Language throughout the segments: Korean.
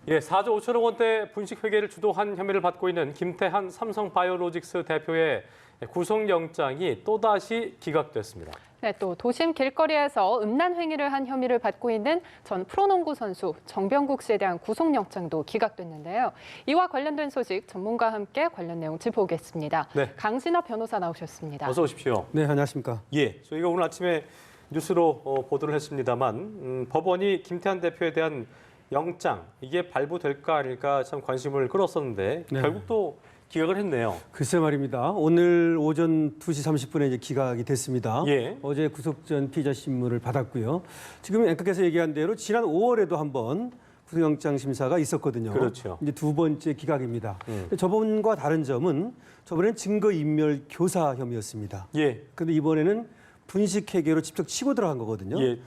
예, 4조 5천억 원대 분식회계를 주도한 혐의를 받고 있는 김태한 삼성바이오로직스 대표의 구속영장이 또다시 기각됐습니다. 네, 또 도심 길거리에서 음란 행위를 한 혐의를 받고 있는 전 프로농구 선수 정병국 씨에 대한 구속영장도 기각됐는데요. 이와 관련된 소식 전문가와 함께 관련 내용 짚어보겠습니다. 네. 강신업 변호사 나오셨습니다. 어서 오십시오. 네, 안녕하십니까. 예, 저희가 오늘 아침에 뉴스로 보도를 했습니다만 법원이 김태한 대표에 대한 영장, 이게 발부될까 아닐까 참 관심을 끌었었는데 네. 결국 또 기각을 했네요. 글쎄 말입니다. 오늘 오전 2시 30분에 이제 기각이 됐습니다. 예. 어제 구속 전 피의자 신문을 받았고요. 지금 앵커께서 얘기한 대로 지난 5월에도 한번 구속영장 심사가 있었거든요. 그렇죠. 이제 두 번째 기각입니다. 근데 저번과 다른 점은 저번에는 증거인멸 교사 혐의였습니다. 예. 그런데 이번에는 분식회계로 직접 치고 들어간 거거든요. 예,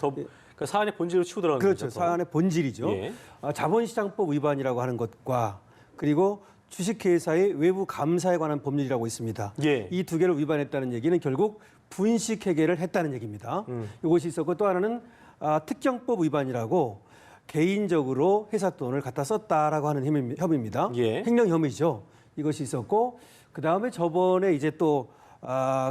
그 사안의 본질로 치고 들어간 그렇죠. 거죠. 사안의 본질이죠. 예. 자본시장법 위반이라고 하는 것과 그리고 주식회사의 외부 감사에 관한 법률이라고 있습니다. 예. 이 두 개를 위반했다는 얘기는 결국 분식회계를 했다는 얘기입니다. 이것이 있었고 또 하나는 특경법 위반이라고 개인적으로 회사 돈을 갖다 썼다라고 하는 혐의입니다. 예. 횡령 혐의죠. 이것이 있었고 그 다음에 저번에 이제 또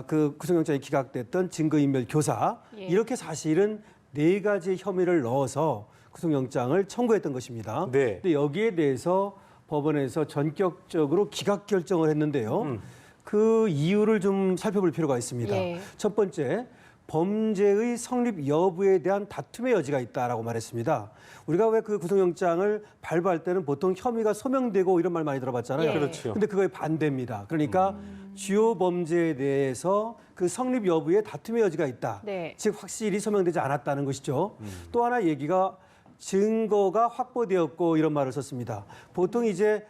그 구속영장이 기각됐던 증거인멸 교사 예. 이렇게 사실은 네 가지 혐의를 넣어서 구속영장을 청구했던 것입니다. 네. 근데 여기에 대해서 법원에서 전격적으로 기각 결정을 했는데요. 그 이유를 좀 살펴볼 필요가 있습니다. 예. 첫 번째, 범죄의 성립 여부에 대한 다툼의 여지가 있다라고 말했습니다. 우리가 왜 그 구속영장을 발부할 때는 보통 혐의가 소명되고 이런 말 많이 들어봤잖아요. 예. 그렇죠. 근데 그거에 반대입니다. 그러니까 주요 범죄에 대해서 그 성립 여부에 다툼의 여지가 있다. 네. 즉 확실히 소명되지 않았다는 것이죠. 또 하나 얘기가 증거가 확보되었고 이런 말을 썼습니다. 보통 이제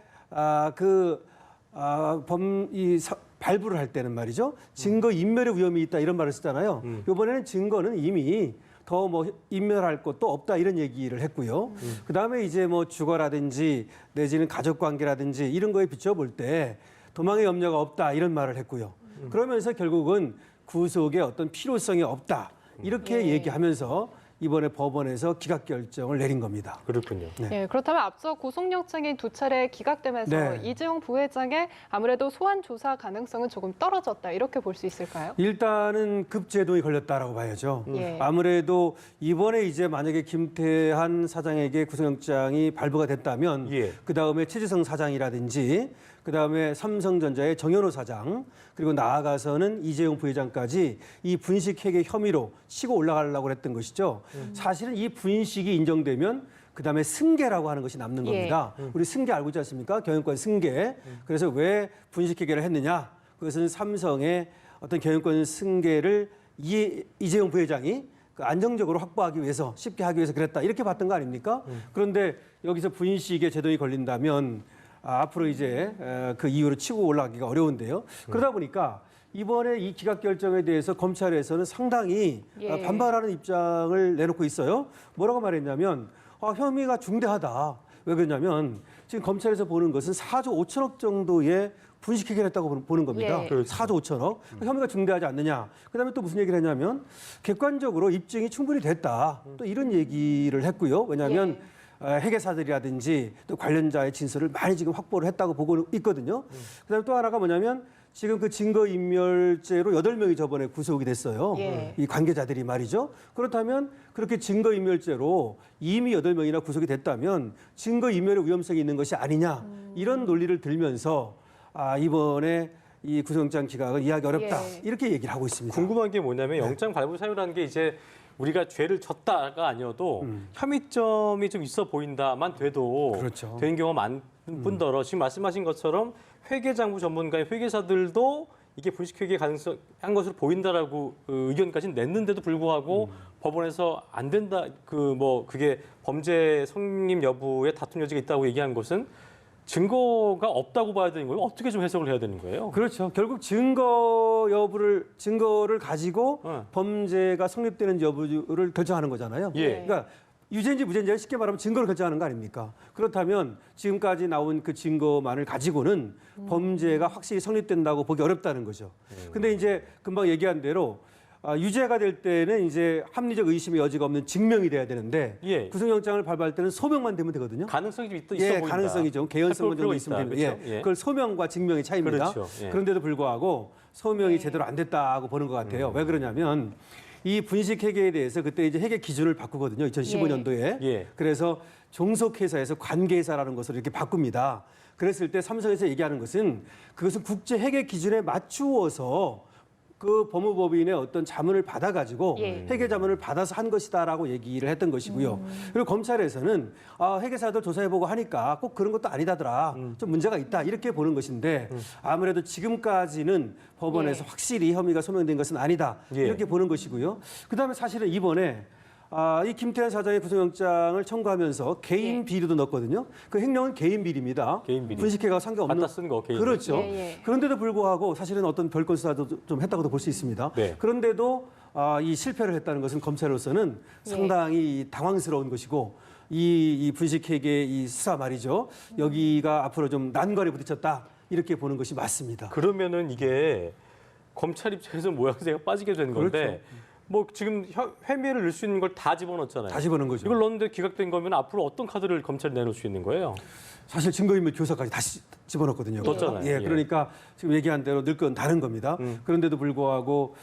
발부를 할 때는 말이죠. 증거 인멸의 위험이 있다 이런 말을 쓰잖아요. 이번에는 증거는 이미 더 뭐 인멸할 것도 없다 이런 얘기를 했고요. 그다음에 이제 뭐 주거라든지 내지는 가족 관계라든지 이런 거에 비춰볼 때 도망의 염려가 없다 이런 말을 했고요. 그러면서 결국은 구속의 어떤 필요성이 없다 이렇게 예. 얘기하면서 이번에 법원에서 기각 결정을 내린 겁니다. 그렇군요. 네. 예, 그렇다면 앞서 구속영장이 두 차례 기각되면서 네. 이재용 부회장의 아무래도 소환 조사 가능성은 조금 떨어졌다 이렇게 볼 수 있을까요? 일단은 급제도에 걸렸다라고 봐야죠. 예. 아무래도 이번에 이제 만약에 김태한 사장에게 구속영장이 발부가 됐다면 예. 그 다음에 최재성 사장이라든지 그 다음에 삼성전자의 정현호 사장 그리고 나아가서는 이재용 부회장까지 이 분식회계 혐의로 치고 올라가려고 했던 것이죠. 사실은 이 분식이 인정되면 그 다음에 승계라고 하는 것이 남는 예. 겁니다. 우리 승계 알고 있지 않습니까? 경영권 승계. 그래서 왜 분식회계를 했느냐? 그것은 삼성의 어떤 경영권 승계를 이재용 부회장이 안정적으로 확보하기 위해서 쉽게 하기 위해서 그랬다. 이렇게 봤던 거 아닙니까? 그런데 여기서 분식에 제동이 걸린다면 앞으로 이제 그 이유로 치고 올라가기가 어려운데요. 그러다 보니까 이번에 이 기각 결정에 대해서 검찰에서는 상당히 예. 반발하는 입장을 내놓고 있어요. 뭐라고 말했냐면 혐의가 중대하다. 왜 그러냐면 지금 검찰에서 보는 것은 4조 5천억 정도의 분식회계를 했다고 보는 겁니다. 예. 4조 5천억. 혐의가 중대하지 않느냐. 그다음에 또 무슨 얘기를 했냐면 객관적으로 입증이 충분히 됐다. 또 이런 얘기를 했고요. 왜냐하면 회계사들이라든지 또 관련자의 진술을 많이 지금 확보를 했다고 보고 있거든요. 그다음에 또 하나가 뭐냐면 지금 그 증거인멸죄로 8명이 저번에 구속이 됐어요. 예. 이 관계자들이 말이죠. 그렇다면 그렇게 증거인멸죄로 이미 8명이나 구속이 됐다면 증거인멸의 위험성이 있는 것이 아니냐. 이런 논리를 들면서 이번에 이 구속영장 기각을 이해하기 어렵다. 예. 이렇게 얘기를 하고 있습니다. 궁금한 게 뭐냐면 영장 발부 사유라는 게 이제 우리가 죄를 졌다가 아니어도 혐의점이 좀 있어 보인다만 돼도 그렇죠. 되는 경우가 많은 뿐더러 지금 말씀하신 것처럼 회계장부 전문가의 회계사들도 이게 분식회계 가능성 한 것으로 보인다라고 의견까지 냈는데도 불구하고 법원에서 안 된다 그게 범죄 성립 여부에 다툼 여지가 있다고 얘기한 것은 증거가 없다고 봐야 되는 거예요? 어떻게 좀 해석을 해야 되는 거예요? 그렇죠. 결국 증거를 가지고 범죄가 성립되는 여부를 결정하는 거잖아요. 예. 그러니까 유죄인지 무죄인지 쉽게 말하면 증거를 결정하는 거 아닙니까? 그렇다면 지금까지 나온 그 증거만을 가지고는 범죄가 확실히 성립된다고 보기 어렵다는 거죠. 근데 이제 금방 얘기한 대로 유죄가 될 때는 이제 합리적 의심의 여지가 없는 증명이 돼야 되는데 예. 구속영장을 발부할 때는 소명만 되면 되거든요. 가능성이 좀 있어 예, 보인다. 가능성이죠. 개연성은 좀 살펴볼 있으면 필요가 됩니다. 있다. 예, 그렇죠? 예. 그걸 소명과 증명의 차이입니다. 그렇죠. 예. 그런데도 불구하고 소명이 제대로 안 됐다고 보는 것 같아요. 왜 그러냐면 이 분식회계에 대해서 그때 이제 회계 기준을 바꾸거든요. 2015년도에. 예. 그래서 종속회사에서 관계회사라는 것으로 이렇게 바꿉니다. 그랬을 때 삼성에서 얘기하는 것은 그것은 국제 회계 기준에 맞추어서 그 법무법인의 어떤 자문을 받아가지고 예. 회계 자문을 받아서 한 것이다라고 얘기를 했던 것이고요. 그리고 검찰에서는 회계사들 조사해보고 하니까 꼭 그런 것도 아니다더라. 좀 문제가 있다. 이렇게 보는 것인데 아무래도 지금까지는 법원에서 예. 확실히 혐의가 소명된 것은 아니다. 예. 이렇게 보는 것이고요. 그다음에 사실은 이번에 이 김태현 사장의 구속영장을 청구하면서 개인 예. 비리도 넣었거든요. 그 횡령은 개인 비리입니다. 개인 비리. 분식회가 상관없는. 갖다 쓴 거 개인. 그렇죠. 예, 예. 그런데도 불구하고 사실은 어떤 별건 수사도 좀 했다고도 볼 수 있습니다. 네. 그런데도 이 실패를 했다는 것은 검찰로서는 예. 상당히 당황스러운 것이고 이 분식회계 이 수사 말이죠. 여기가 앞으로 좀 난관에 부딪혔다 이렇게 보는 것이 맞습니다. 그러면은 이게 검찰 입장에서 모양새가 빠지게 되는 건데 그렇죠. 뭐 지금 혐의를 넣을 수 있는 걸 다 집어넣었잖아요. 다시 보는 거죠. 이걸 넣었는데 기각된 거면 앞으로 어떤 카드를 검찰이 내놓을 수 있는 거예요? 사실 증거인멸 교사까지 다시 집어넣었거든요. 넣었잖아요. 예, 예. 그러니까 지금 얘기한 대로 늘 건 다른 겁니다. 그런데도 불구하고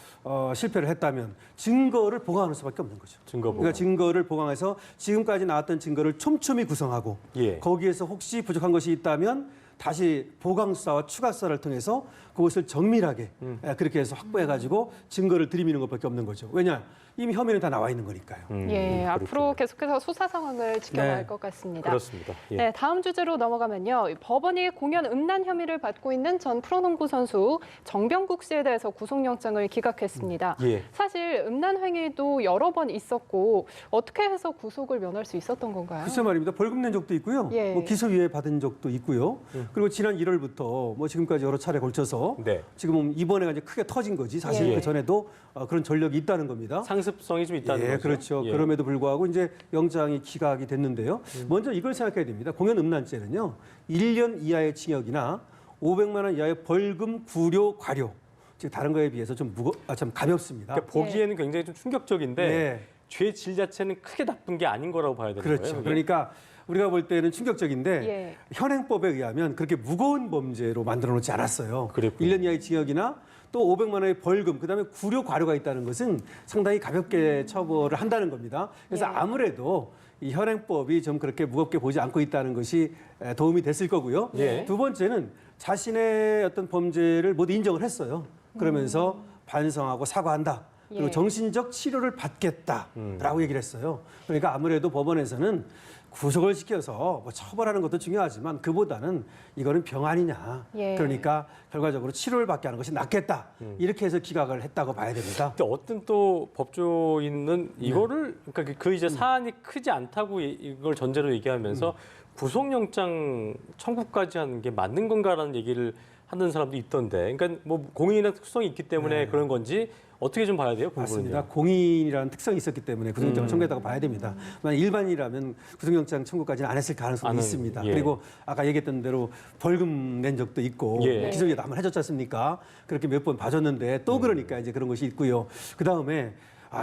실패를 했다면 증거를 보강하는 수밖에 없는 거죠. 증거 보강. 그러니까 증거를 보강해서 지금까지 나왔던 증거를 촘촘히 구성하고 예. 거기에서 혹시 부족한 것이 있다면 다시 보강 수사와 추가 수사를 통해서 그것을 정밀하게 그렇게 해서 확보해가지고 증거를 들이미는 것밖에 없는 거죠. 왜냐? 이미 혐의는 다 나와 있는 거니까요. 예, 그렇군요. 앞으로 계속해서 수사 상황을 지켜봐야 할 네. 것 같습니다. 그렇습니다. 예. 네, 다음 주제로 넘어가면요. 법원이 공연 음란 혐의를 받고 있는 전 프로농구 선수 정병국 씨에 대해서 구속영장을 기각했습니다. 예. 사실 음란 행위도 여러 번 있었고 어떻게 해서 구속을 면할 수 있었던 건가요? 글쎄 말입니다. 벌금 낸 적도 있고요. 예. 뭐 기소유예 받은 적도 있고요. 그리고 지난 1월부터 뭐 지금까지 여러 차례 걸쳐서 네. 지금 이번에가 이제 크게 터진 거지. 사실 예. 그 전에도 그런 전력이 있다는 겁니다. 상습성이 좀 있다는 예, 거죠. 그렇죠. 예. 그럼에도 불구하고 이제 영장이 기각이 됐는데요. 먼저 이걸 생각해야 됩니다. 공연 음란죄는요. 1년 이하의 징역이나 500만 원 이하의 벌금, 구료, 과료. 즉 다른 거에 비해서 좀 참 가볍습니다. 그러니까 보기에는 굉장히 좀 충격적인데 예. 죄 질 자체는 크게 나쁜 게 아닌 거라고 봐야 되는 그렇죠. 거예요. 이게? 그러니까 우리가 볼 때는 충격적인데 예. 현행법에 의하면 그렇게 무거운 범죄로 만들어 놓지 않았어요. 그랬군요. 1년 이하의 징역이나 또 500만 원의 벌금, 그다음에 구료 과료가 있다는 것은 상당히 가볍게 처벌을 한다는 겁니다. 그래서 예. 아무래도 이 현행법이 좀 그렇게 무겁게 보지 않고 있다는 것이 도움이 됐을 거고요. 예. 두 번째는 자신의 어떤 범죄를 모두 인정을 했어요. 그러면서 반성하고 사과한다. 그리고 예. 정신적 치료를 받겠다라고 얘기를 했어요. 그러니까 아무래도 법원에서는 구속을 시켜서 뭐 처벌하는 것도 중요하지만 그보다는 이거는 병 아니냐. 예. 그러니까 결과적으로 치료를 받게 하는 것이 낫겠다. 이렇게 해서 기각을 했다고 봐야 됩니다. 근데 어떤 또 법조인은 이거를 그러니까 그 이제 사안이 크지 않다고 이걸 전제로 얘기하면서 구속영장 청구까지 하는 게 맞는 건가라는 얘기를 하는 사람도 있던데, 그러니까 뭐 공인이나 특성이 있기 때문에 그런 건지 어떻게 좀 봐야 돼요? 그 맞습니다. 부분은요? 공인이라는 특성이 있었기 때문에 구속영장을 청구했다고 봐야 됩니다. 만약 일반이라면 구속영장 청구까지는 안 했을 가능성이 안 있습니다. 예. 그리고 아까 얘기했던 대로 벌금 낸 적도 있고 예. 기소유예 남을 해줬지 않습니까? 그렇게 몇 번 봐줬는데 또 그러니까 이제 그런 것이 있고요. 그 다음에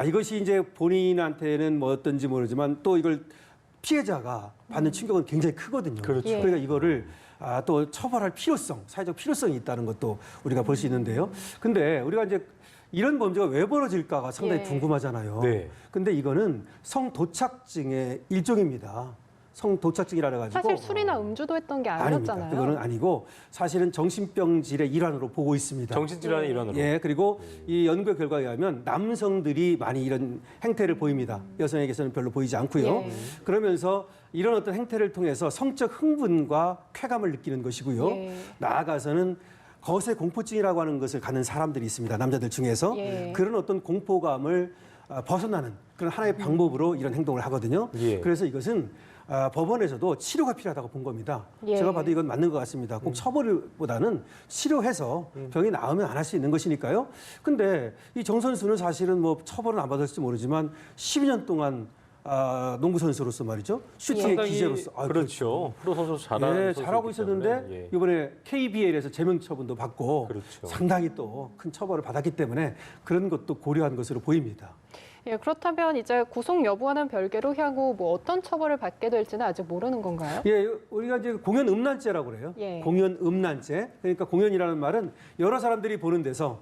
이것이 이제 본인한테는 뭐 어떤지 모르지만 또 이걸 피해자가 받는 충격은 굉장히 크거든요. 그렇죠. 예. 그러니까 이거를 또 처벌할 필요성, 사회적 필요성이 있다는 것도 우리가 볼 수 있는데요. 근데 우리가 이제 이런 범죄가 왜 벌어질까가 상당히 예. 궁금하잖아요. 네. 근데 이거는 성도착증의 일종입니다. 성도착증이라 그래가지고 사실 술이나 음주도 했던 게 아니었잖아요. 아닙니다. 그거는 아니고 사실은 정신병질의 일환으로 보고 있습니다. 정신질환의 예. 일환으로. 예, 그리고 이 연구 결과에 의하면 남성들이 많이 이런 행태를 보입니다. 여성에게서는 별로 보이지 않고요. 예. 그러면서 이런 어떤 행태를 통해서 성적 흥분과 쾌감을 느끼는 것이고요. 예. 나아가서는 거세 공포증이라고 하는 것을 갖는 사람들이 있습니다. 남자들 중에서 예. 그런 어떤 공포감을 벗어나는 그런 하나의 방법으로 이런 행동을 하거든요. 예. 그래서 이것은 법원에서도 치료가 필요하다고 본 겁니다. 예. 제가 봐도 이건 맞는 것 같습니다. 꼭 처벌보다는 치료해서 병이 나으면 안 할 수 있는 것이니까요. 근데 이 정 선수는 사실은 뭐 처벌은 안 받았을지 모르지만 12년 동안 농구 선수로서 말이죠. 슈팅의 상당히 기재로서. 그렇죠. 프로 선수 잘하는 잘하고 선수이기 때문에, 있었는데 이번에 KBL에서 제명 처분도 받고 그렇죠. 상당히 또 큰 처벌을 받았기 때문에 그런 것도 고려한 것으로 보입니다. 예, 그렇다면 이제 구속 여부와는 별개로 향후 뭐 어떤 처벌을 받게 될지는 아직 모르는 건가요? 예, 우리가 이제 공연 음란죄라고 그래요. 예. 공연 음란죄. 그러니까 공연이라는 말은 여러 사람들이 보는 데서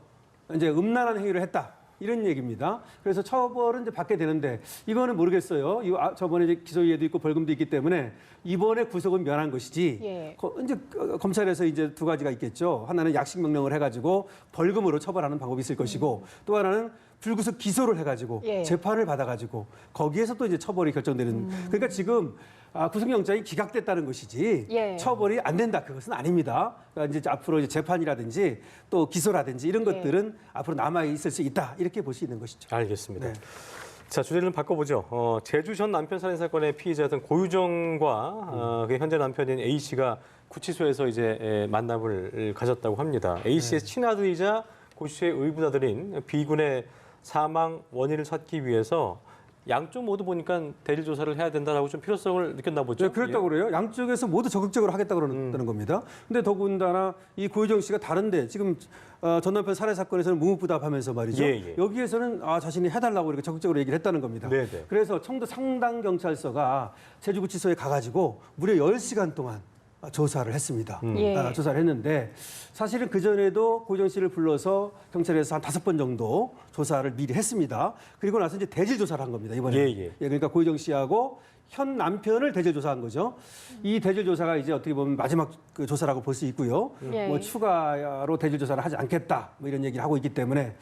이제 음란한 행위를 했다. 이런 얘기입니다. 그래서 처벌은 이제 받게 되는데 이거는 모르겠어요. 이거 저번에 이제 기소유예도 있고 벌금도 있기 때문에 이번에 구속은 면한 것이지. 예. 이제 검찰에서 이제 두 가지가 있겠죠. 하나는 약식 명령을 해가지고 벌금으로 처벌하는 방법이 있을 것이고 또 하나는 불구속 기소를 해가지고 예. 재판을 받아가지고 거기에서 또 이제 처벌이 결정되는. 그러니까 지금 구속영장이 기각됐다는 것이지 예. 처벌이 안 된다 그것은 아닙니다. 그러니까 이제 앞으로 이제 재판이라든지 또 기소라든지 이런 예. 것들은 앞으로 남아 있을 수 있다 이렇게 볼 수 있는 것이죠. 알겠습니다. 네. 자, 주제를 바꿔보죠. 제주 전 남편 살인 사건의 피의자였던 고유정과 그 현재 남편인 A 씨가 구치소에서 이제 만남을 가졌다고 합니다. A 씨의 친아들이자 고 씨의 의붓아들인 B군의 사망 원인을 찾기 위해서 양쪽 모두 보니까 대질 조사를 해야 된다라고 좀 필요성을 느꼈나 보죠. 네, 그렇다고 그래요. 양쪽에서 모두 적극적으로 하겠다고 그러는 겁니다. 근데 더군다나 이 고유정 씨가 다른데 지금 전 남편 살해 사건에서는 묵묵부답하면서 말이죠. 예. 여기에서는 자신이 해달라고 이렇게 적극적으로 얘기를 했다는 겁니다. 네네. 그래서 청도 상당경찰서가 제주구치소에 가가지고 무려 10시간 동안 조사를 했습니다. 예. 조사를 했는데 사실은 그전에도 고유정 씨를 불러서 경찰에서 한 5번 정도 조사를 미리 했습니다. 그리고 나서 이제 대질 조사를 한 겁니다. 이번에. 예. 그러니까 고유정 씨하고 현 남편을 대질 조사한 거죠. 이 대질 조사가 이제 어떻게 보면 마지막 그 조사라고 볼 수 있고요. 예. 뭐 추가로 대질 조사를 하지 않겠다. 뭐 이런 얘기를 하고 있기 때문에.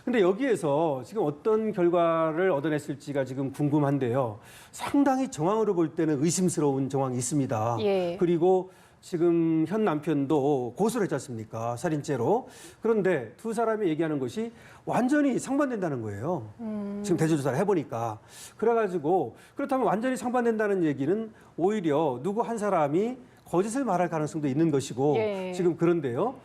근데 여기에서 지금 어떤 결과를 얻어냈을지가 지금 궁금한데요. 상당히 정황으로 볼 때는 의심스러운 정황이 있습니다. 예. 그리고 지금 현 남편도 고소를 했지 않습니까? 살인죄로. 그런데 두 사람이 얘기하는 것이 완전히 상반된다는 거예요. 지금 대조조사를 해보니까. 그래가지고 그렇다면 완전히 상반된다는 얘기는 오히려 누구 한 사람이 거짓을 말할 가능성도 있는 것이고 예. 지금 그런데요.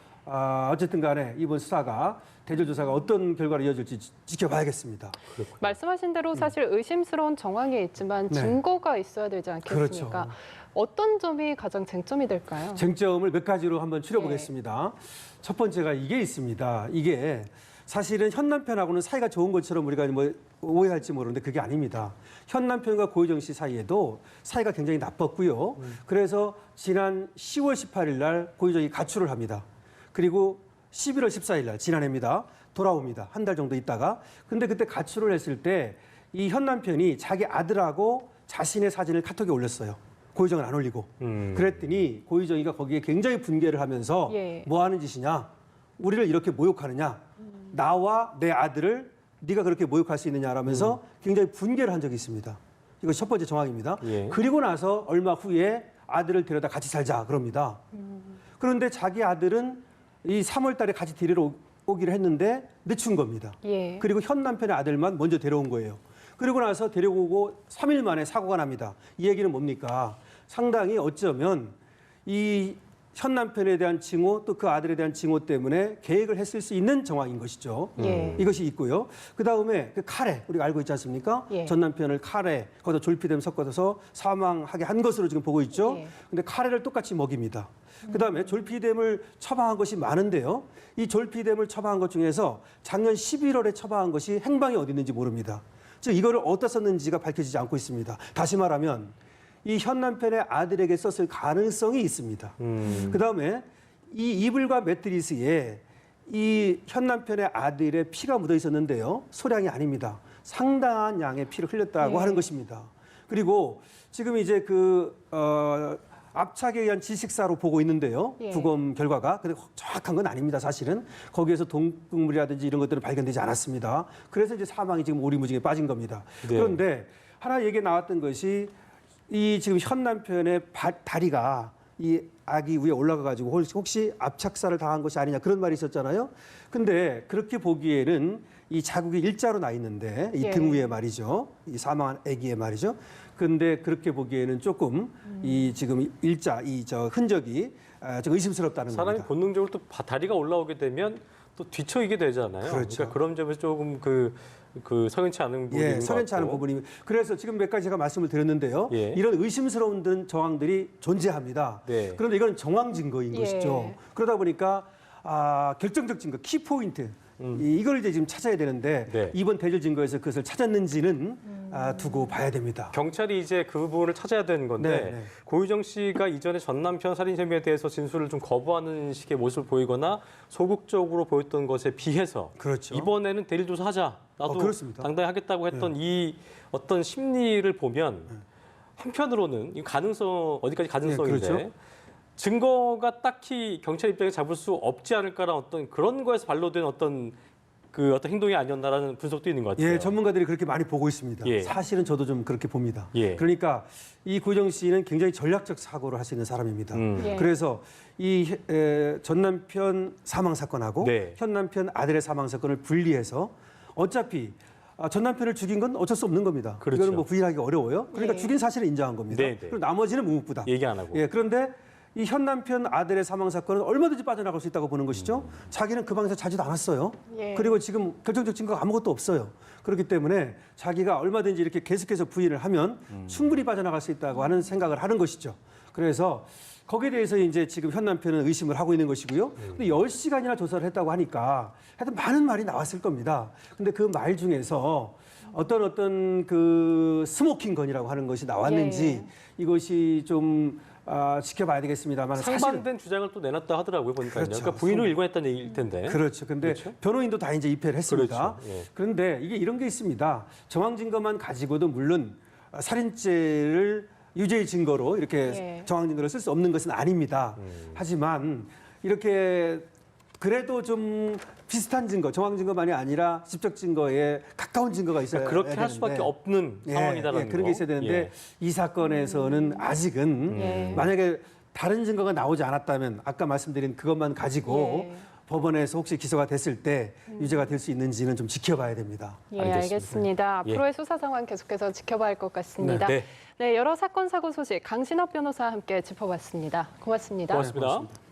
어쨌든 간에 이번 수사가 대조조사가 어떤 결과로 이어질지 지켜봐야겠습니다. 말씀하신 대로 사실 의심스러운 정황이 있지만 네. 증거가 있어야 되지 않겠습니까? 그렇죠. 어떤 점이 가장 쟁점이 될까요? 쟁점을 몇 가지로 한번 추려보겠습니다. 첫 번째가 이게 있습니다. 이게 사실은 현 남편하고는 사이가 좋은 것처럼 우리가 뭐 오해할지 모르는데 그게 아닙니다. 현 남편과 고유정 씨 사이에도 사이가 굉장히 나빴고요. 그래서 지난 10월 18일 날 고유정이 가출을 합니다. 그리고 11월 14일 날 지난해입니다. 돌아옵니다. 한 달 정도 있다가. 근데 그때 가출을 했을 때 이 현 남편이 자기 아들하고 자신의 사진을 카톡에 올렸어요. 고유정은 안 올리고. 그랬더니 고유정이가 거기에 굉장히 분개를 하면서 예. 뭐 하는 짓이냐? 우리를 이렇게 모욕하느냐? 나와 내 아들을 네가 그렇게 모욕할 수 있느냐라면서 굉장히 분개를 한 적이 있습니다. 이거 첫 번째 정황입니다. 예. 그리고 나서 얼마 후에 아들을 데려다 같이 살자 그럽니다. 그런데 자기 아들은 이 3월 달에 같이 데리러 오기로 했는데 늦춘 겁니다. 예. 그리고 현 남편의 아들만 먼저 데려온 거예요. 그리고 나서 데려오고 3일 만에 사고가 납니다. 이 얘기는 뭡니까? 상당히 어쩌면 이 현 남편에 대한 징후 또 그 아들에 대한 징후 때문에 계획을 했을 수 있는 정황인 것이죠. 예. 이것이 있고요. 그 다음에 그 칼에 우리가 알고 있지 않습니까? 예. 전 남편을 칼에 거기다 졸피뎀 섞어서 사망하게 한 것으로 지금 보고 있죠. 예. 근데 카레를 똑같이 먹입니다. 그다음에 졸피뎀을 처방한 것이 많은데요. 이 졸피뎀을 처방한 것 중에서 작년 11월에 처방한 것이 행방이 어디 있는지 모릅니다. 즉 이거를 어디다 썼는지가 밝혀지지 않고 있습니다. 다시 말하면 이 현 남편의 아들에게 썼을 가능성이 있습니다. 그다음에 이 이불과 매트리스에 이 현 남편의 아들의 피가 묻어 있었는데요. 소량이 아닙니다. 상당한 양의 피를 흘렸다고 예. 하는 것입니다. 그리고 지금 이제 압착에 의한 질식사로 보고 있는데요. 예. 부검 결과가. 근데 정확한 건 아닙니다. 사실은. 거기에서 동물이라든지 이런 것들은 발견되지 않았습니다. 그래서 이제 사망이 지금 오리무중에 빠진 겁니다. 네. 그런데 하나 얘기 나왔던 것이 이 지금 현 남편의 다리가 이 아기 위에 올라가 가지고 혹시 압착사를 당한 것이 아니냐 그런 말이 있었잖아요. 근데 그렇게 보기에는 이 자국이 일자로 나 있는데 이 예. 등 위에 말이죠. 이 사망한 아기의 말이죠. 근데 그렇게 보기에는 조금 이 지금 일자 이 흔적이 좀 의심스럽다는 사람이 겁니다. 본능적으로 또 다리가 올라오게 되면 또 뒤처이게 되잖아요. 그렇죠. 그러니까 그런 점에서 조금 그 석연치 않은 부분인 것 석연치 않은 같고. 부분이. 그래서 지금 몇 가지 제가 말씀을 드렸는데요. 예. 이런 의심스러운 정황들이 존재합니다. 네. 그런데 이건 정황 증거인 예. 것이죠. 그러다 보니까 결정적 증거, 키 포인트. 이걸 이제 지금 찾아야 되는데 네. 이번 대질 증거에서 그것을 찾았는지는 두고 봐야 됩니다. 경찰이 이제 그 부분을 찾아야 되는 건데 네, 네. 고유정 씨가 이전에 전 남편 살인 혐의에 대해서 진술을 좀 거부하는 식의 모습을 보이거나 소극적으로 보였던 것에 비해서 그렇죠. 이번에는 대리 조사하자. 나도 그렇습니다. 당당히 하겠다고 했던 이 어떤 심리를 보면 한편으로는 이 가능성 어디까지 가능성인데 그렇죠. 증거가 딱히 경찰 입장에 잡을 수 없지 않을까라는 어떤 그런 거에서 반로된 어떤 행동이 아니었나라는 분석도 있는 것 같아요. 예, 전문가들이 그렇게 많이 보고 있습니다. 예. 사실은 저도 좀 그렇게 봅니다. 예. 그러니까 이 고유정 씨는 굉장히 전략적 사고를 하시는 사람입니다. 예. 그래서 이 전 남편 사망 사건하고 네. 현 남편 아들의 사망 사건을 분리해서 어차피 전 남편을 죽인 건 어쩔 수 없는 겁니다. 그렇죠. 이거는 뭐 부인하기 어려워요. 그러니까 예. 죽인 사실을 인정한 겁니다. 네, 네. 그리고 나머지는 묵묵부답. 얘기 안 하고. 예, 그런데 이 현 남편 아들의 사망 사건은 얼마든지 빠져나갈 수 있다고 보는 것이죠. 자기는 그 방에서 자지도 않았어요. 예. 그리고 지금 결정적 증거가 아무것도 없어요. 그렇기 때문에 자기가 얼마든지 이렇게 계속해서 부인을 하면 충분히 빠져나갈 수 있다고 하는 생각을 하는 것이죠. 그래서 거기에 대해서 이제 지금 현 남편은 의심을 하고 있는 것이고요. 근데 10시간이나 조사를 했다고 하니까 하여튼 많은 말이 나왔을 겁니다. 근데 그 말 중에서 어떤 그 스모킹 건이라고 하는 것이 나왔는지 이것이 좀 지켜봐야 되겠습니다만 상반된 주장을 또 내놨다 하더라고요 보니까요. 그렇죠. 그러니까 부인을 일관했다는 얘기일 텐데. 그렇죠. 근데 그렇죠? 변호인도 다 이제 입회를 했습니다. 그렇죠. 예. 그런데 이게 이런 게 있습니다. 정황 증거만 가지고도 물론 살인죄를 유죄의 증거로 이렇게 예. 정황 증거를 쓸 수 없는 것은 아닙니다. 하지만 이렇게 그래도 좀 비슷한 증거, 정황 증거만이 아니라 직접 증거에 가까운 증거가 있어야 그러니까 그렇게 할 되는데. 수밖에 없는 상황이다라는 그런 거. 게 있어야 되는데 예. 이 사건에서는 아직은 예. 만약에 다른 증거가 나오지 않았다면 아까 말씀드린 그것만 가지고 예. 법원에서 혹시 기소가 됐을 때 유죄가 될 수 있는지는 좀 지켜봐야 됩니다. 예, 알겠습니다. 알겠습니다. 예. 앞으로의 수사 상황 계속해서 지켜봐야 할 것 같습니다. 네. 네, 여러 사건 사고 소식 강신업 변호사와 함께 짚어봤습니다. 고맙습니다. 고맙습니다.